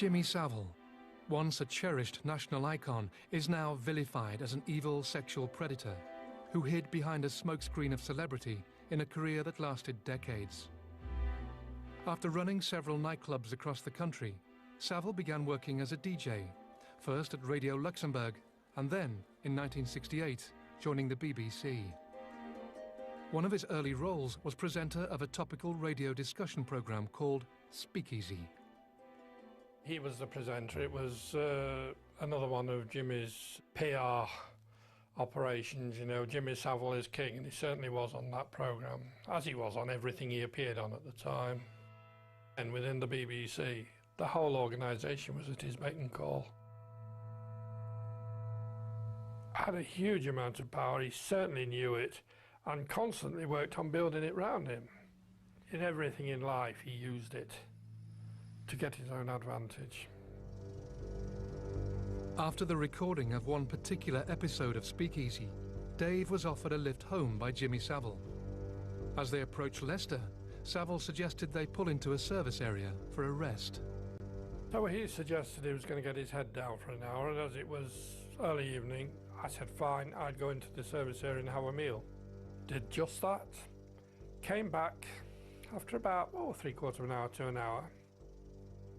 Jimmy Savile, once a cherished national icon, is now vilified as an evil sexual predator who hid behind a smokescreen of celebrity in a career that lasted decades. After running several nightclubs across the country, Savile began working as a DJ, first at Radio Luxembourg and then, in 1968, joining the BBC. One of his early roles was presenter of a topical radio discussion programme called Speakeasy. He was the presenter. It was another one of Jimmy's PR operations. You know, Jimmy Savile is king, and he certainly was on that programme, as he was on everything he appeared on at the time. And within the BBC, the whole organisation was at his beck and call. Had a huge amount of power. He certainly knew it, and constantly worked on building it round him. In everything in life, he used it to get his own advantage. After the recording of one particular episode of Speakeasy, Dave was offered a lift home by Jimmy Savile. As they approached Leicester, Savile suggested they pull into a service area for a rest. So he suggested he was going to get his head down for an hour, and as it was early evening, I said fine, I'd go into the service area and have a meal. Did just that. Came back after about, three-quarters of an hour to an hour.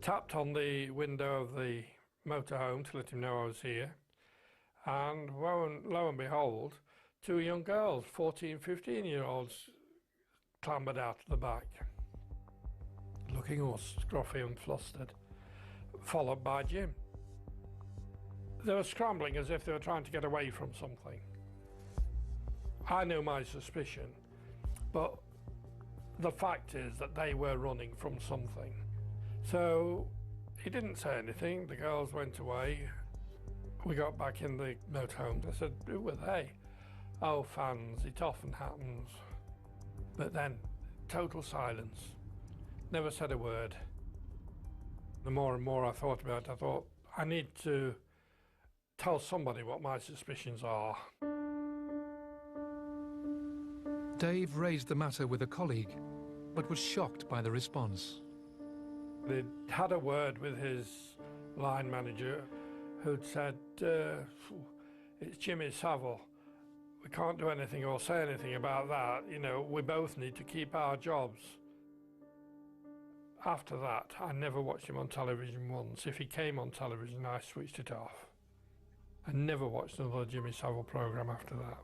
Tapped on the window of the motorhome to let him know I was here, and lo and behold, two young girls, 14, 15-year-olds, clambered out of the back, looking all scruffy and flustered, followed by Jim. They were scrambling as if they were trying to get away from something. I knew my suspicion, but the fact is that they were running from something. So he didn't say anything. The girls went away. We got back in the motorhome. I said, who were they? Oh, fans, it often happens. But then, total silence. Never said a word. The more and more I thought about it, I thought, I need to tell somebody what my suspicions are. Dave raised the matter with a colleague, but was shocked by the response. They'd had a word with his line manager, who'd said, it's Jimmy Savile. We can't do anything or say anything about that. You know, we both need to keep our jobs. After that, I never watched him on television once. If he came on television, I switched it off. I never watched another Jimmy Savile programme after that.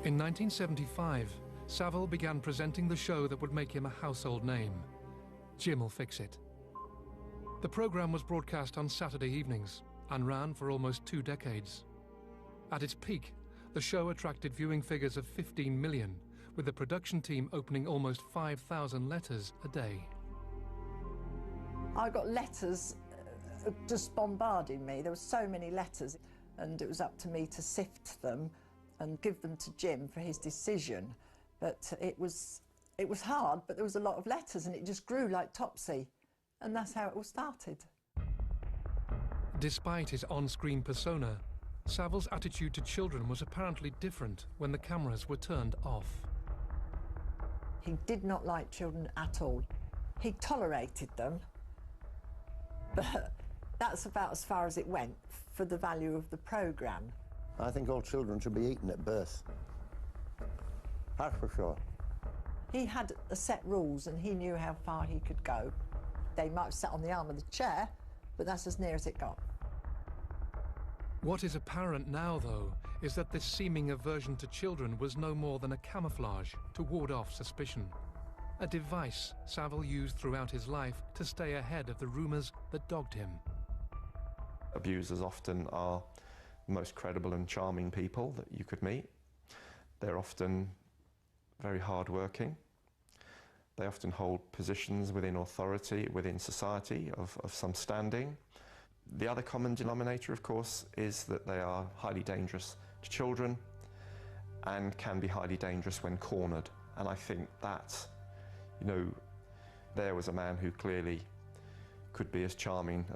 In 1975, Savile began presenting the show that would make him a household name, Jim'll Fix It. The programme was broadcast on Saturday evenings and ran for almost 2 decades. At its peak, the show attracted viewing figures of 15 million, with the production team opening almost 5,000 letters a day. I got letters just bombarding me. There were so many letters, and it was up to me to sift them and give them to Jim for his decision. But it was hard, but there was a lot of letters, and it just grew like Topsy, and that's how it all started. Despite his on-screen persona, Savile's attitude to children was apparently different when the cameras were turned off. He did not like children at all. He tolerated them, but that's about as far as it went for the value of the programme. I think all children should be eaten at birth. That's for sure. He had a set rules, and he knew how far he could go. They might have sat on the arm of the chair, but that's as near as it got. What is apparent now, though, is that this seeming aversion to children was no more than a camouflage to ward off suspicion. A device Savile used throughout his life to stay ahead of the rumours that dogged him. Abusers often are the most credible and charming people that you could meet. They're often very hard-working. They often hold positions within authority, within society of some standing. The other common denominator, of course, is that they are highly dangerous to children and can be highly dangerous when cornered. And I think that, you know, there was a man who clearly could be as charming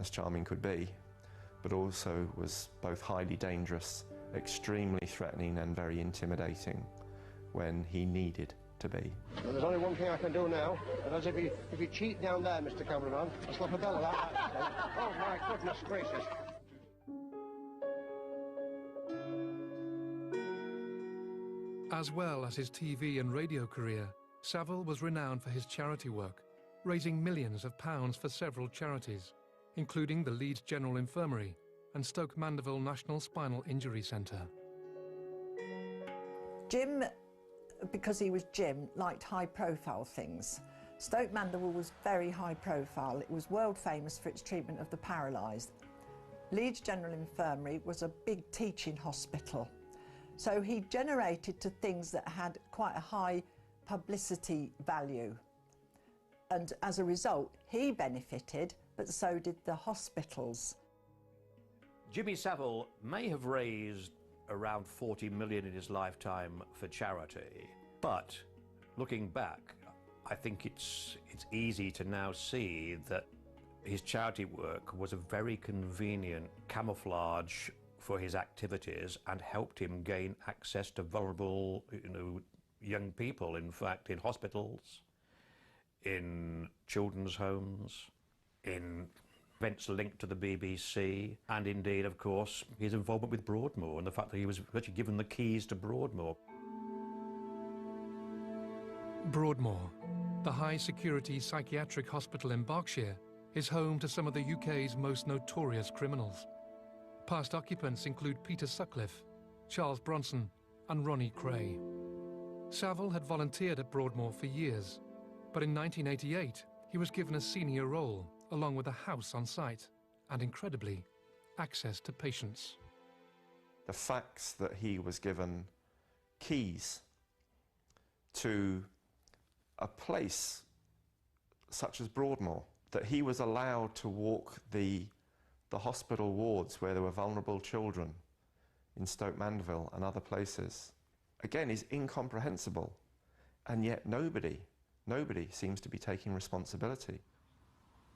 could be, but also was both highly dangerous, extremely threatening and very intimidating when he needed to be. Well, there's only one thing I can do now, and that's if you cheat down there, Mr. Cameraman, I'll slap a bell of that. Oh, my goodness gracious. As well as his TV and radio career, Savile was renowned for his charity work, raising millions of pounds for several charities, including the Leeds General Infirmary and Stoke Mandeville National Spinal Injury Centre. Jim, because he was Jim, liked high-profile things. Stoke Mandeville was very high-profile. It was world famous for its treatment of the paralysed. Leeds General Infirmary was a big teaching hospital. So he generated to things that had quite a high publicity value. And as a result, he benefited, but so did the hospitals. Jimmy Savile may have raised around 40 million in his lifetime for charity, but looking back, I think it's easy to now see that his charity work was a very convenient camouflage for his activities and helped him gain access to vulnerable, young people, in fact, in hospitals, in children's homes, in events linked to the BBC, and indeed, of course, his involvement with Broadmoor and the fact that he was actually given the keys to Broadmoor. Broadmoor, the high-security psychiatric hospital in Berkshire, is home to some of the UK's most notorious criminals. Past occupants include Peter Sutcliffe, Charles Bronson and Ronnie Cray. Savile had volunteered at Broadmoor for years, but in 1988 he was given a senior role, along with a house on site and, incredibly, access to patients. The facts that he was given keys to a place such as Broadmoor, that he was allowed to walk the hospital wards where there were vulnerable children in Stoke Mandeville and other places, again, is incomprehensible. And yet nobody seems to be taking responsibility.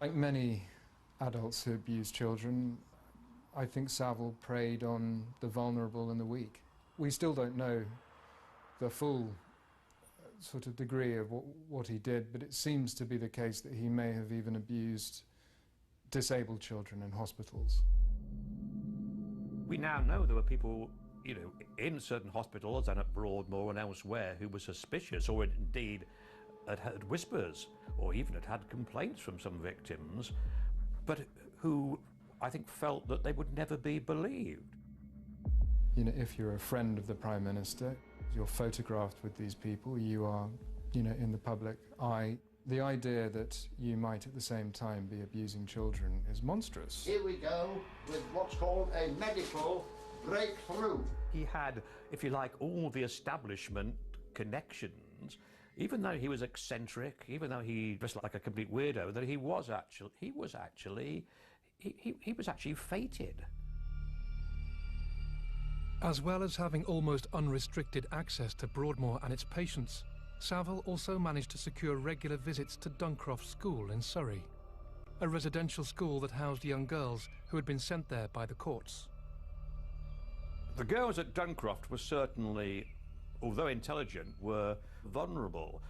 Like many adults who abuse children, I think Savile preyed on the vulnerable and the weak. We still don't know the full sort of degree of what he did, but it seems to be the case that he may have even abused disabled children in hospitals. We now know there were people, in certain hospitals and at Broadmoor and elsewhere who were suspicious or indeed had heard whispers or even had complaints from some victims, but who I think felt that they would never be believed. If you're a friend of the Prime Minister, you're photographed with these people, you are, in the public eye. The idea that you might at the same time be abusing children is monstrous. Here we go with what's called a medical breakthrough. He had, if you like, all the establishment connections, even though he was eccentric, even though he dressed like a complete weirdo, that he was actually fated. As well as having almost unrestricted access to Broadmoor and its patients, Savile also managed to secure regular visits to Duncroft School in Surrey, a residential school that housed young girls who had been sent there by the courts. The girls at Duncroft were certainly, although intelligent, were vulnerable.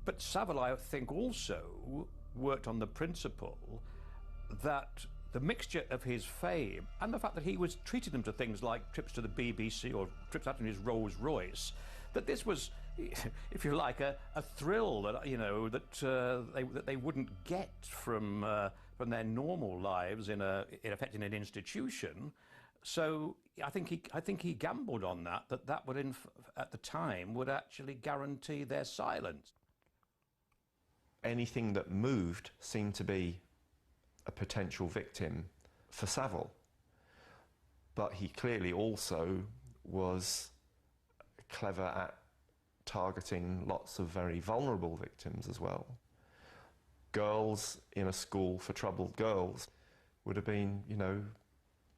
But Savile, I think, also worked on the principle that the mixture of his fame and the fact that he was treating them to things like trips to the BBC or trips out in his Rolls Royce, that this was, if you like, a thrill that that they wouldn't get from their normal lives in effect in an institution. So I think he gambled on that would at the time would actually guarantee their silence. Anything that moved seemed to be a potential victim for Savile, but he clearly also was clever at targeting lots of very vulnerable victims as well. Girls in a school for troubled girls would have been,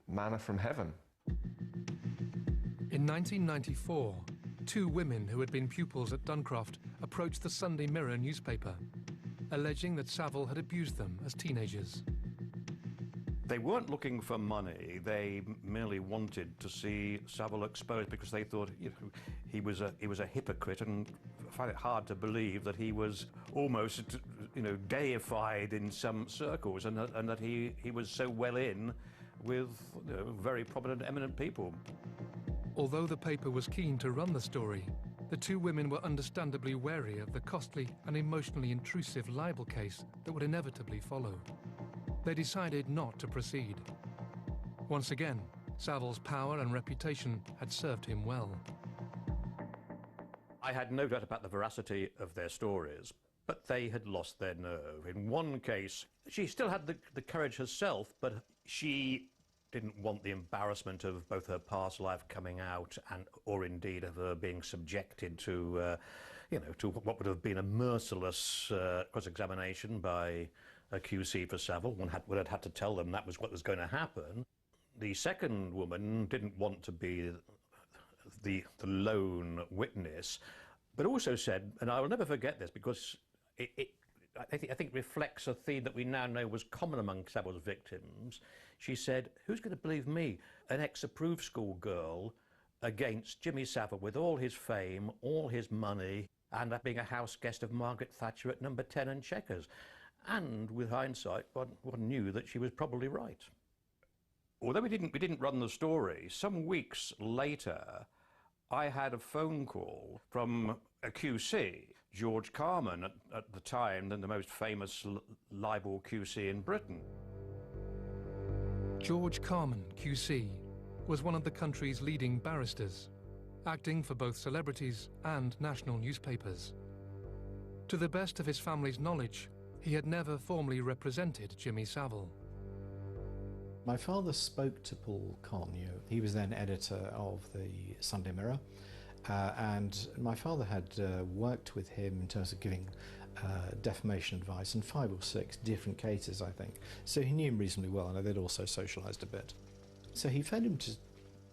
manna from heaven. In 1994, two women who had been pupils at Duncroft approached the Sunday Mirror newspaper, alleging that Savile had abused them as teenagers. They weren't looking for money, they merely wanted to see Savile exposed because they thought he was a hypocrite and find it hard to believe that he was almost, you know, deified in some circles, and that he was so well in with, you know, very prominent, eminent people. Although the paper was keen to run the story, the two women were understandably wary of the costly and emotionally intrusive libel case that would inevitably follow. They decided not to proceed. Once again, Savile's power and reputation had served him well. I had no doubt about the veracity of their stories, but they had lost their nerve. In one case, she still had the courage herself, but she didn't want the embarrassment of both her past life coming out or indeed of her being subjected to, you know, to what would have been a merciless cross-examination by a QC for Savile. One had had to tell them that was what was going to happen. The second woman didn't want to be the lone witness, but also said, and I will never forget this because I think reflects a theme that we now know was common among Savile's victims. She said, "Who's going to believe me, an ex-approved school girl, against Jimmy Savile with all his fame, all his money, and being a house guest of Margaret Thatcher at number 10 and Chequers?" And with hindsight, one knew that she was probably right. Although we didn't run the story, some weeks later, I had a phone call from a QC, George Carman, at the time, then the most famous libel QC in Britain. George Carman, QC, was one of the country's leading barristers, acting for both celebrities and national newspapers. To the best of his family's knowledge, he had never formally represented Jimmy Savile. My father spoke to Paul Conn. He was then editor of the Sunday Mirror, and my father had worked with him in terms of giving defamation advice in 5 or 6 different cases, I think. So he knew him reasonably well, and they'd also socialised a bit. So he phoned him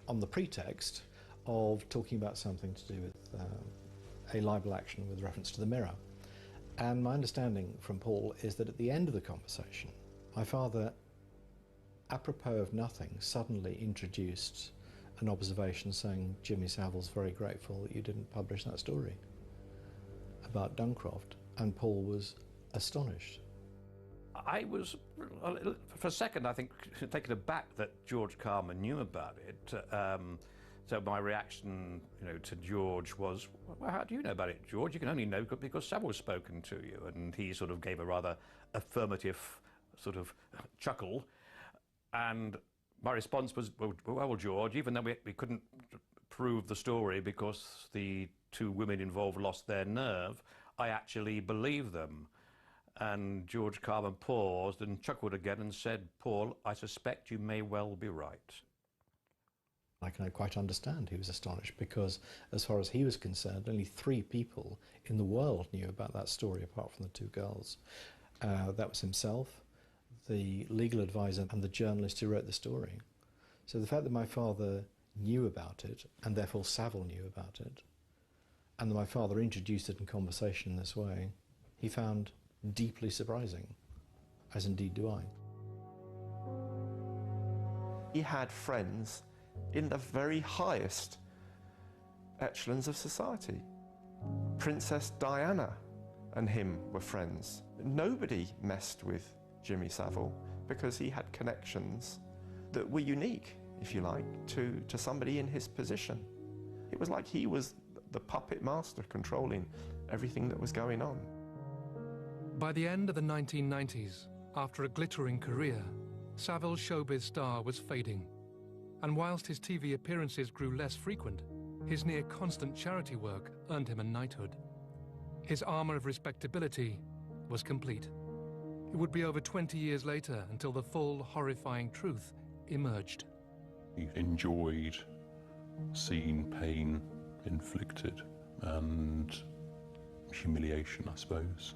on the pretext of talking about something to do with a libel action with reference to the Mirror. And my understanding from Paul is that at the end of the conversation, my father, apropos of nothing, suddenly introduced an observation saying Jimmy Savile's very grateful that you didn't publish that story about Duncroft, and Paul was astonished. I was, for a second, I think, taken aback that George Carman knew about it. So my reaction, to George was, "Well, how do you know about it, George? You can only know because Savile's spoken to you." And he sort of gave a rather affirmative sort of chuckle. And my response was, well, George, even though we couldn't prove the story because the 2 women involved lost their nerve, I actually believe them. And George Carman paused and chuckled again and said, "Paul, I suspect you may well be right." I can quite understand he was astonished, because as far as he was concerned, only 3 people in the world knew about that story apart from the 2 girls. That was himself, the legal advisor, and the journalist who wrote the story. So the fact that my father knew about it, and therefore Savile knew about it, and that my father introduced it in conversation in this way, he found deeply surprising, as indeed do I. He had friends in the very highest echelons of society. Princess Diana and him were friends. Nobody messed with Jimmy Savile because he had connections that were unique, if you like, to somebody in his position. It was like he was the puppet master controlling everything that was going on. By the end of the 1990s, after a glittering career, Savile's showbiz star was fading. And whilst his TV appearances grew less frequent, his near-constant charity work earned him a knighthood. His armour of respectability was complete. It would be over 20 years later until the full, horrifying truth emerged. He enjoyed seeing pain inflicted and humiliation, I suppose.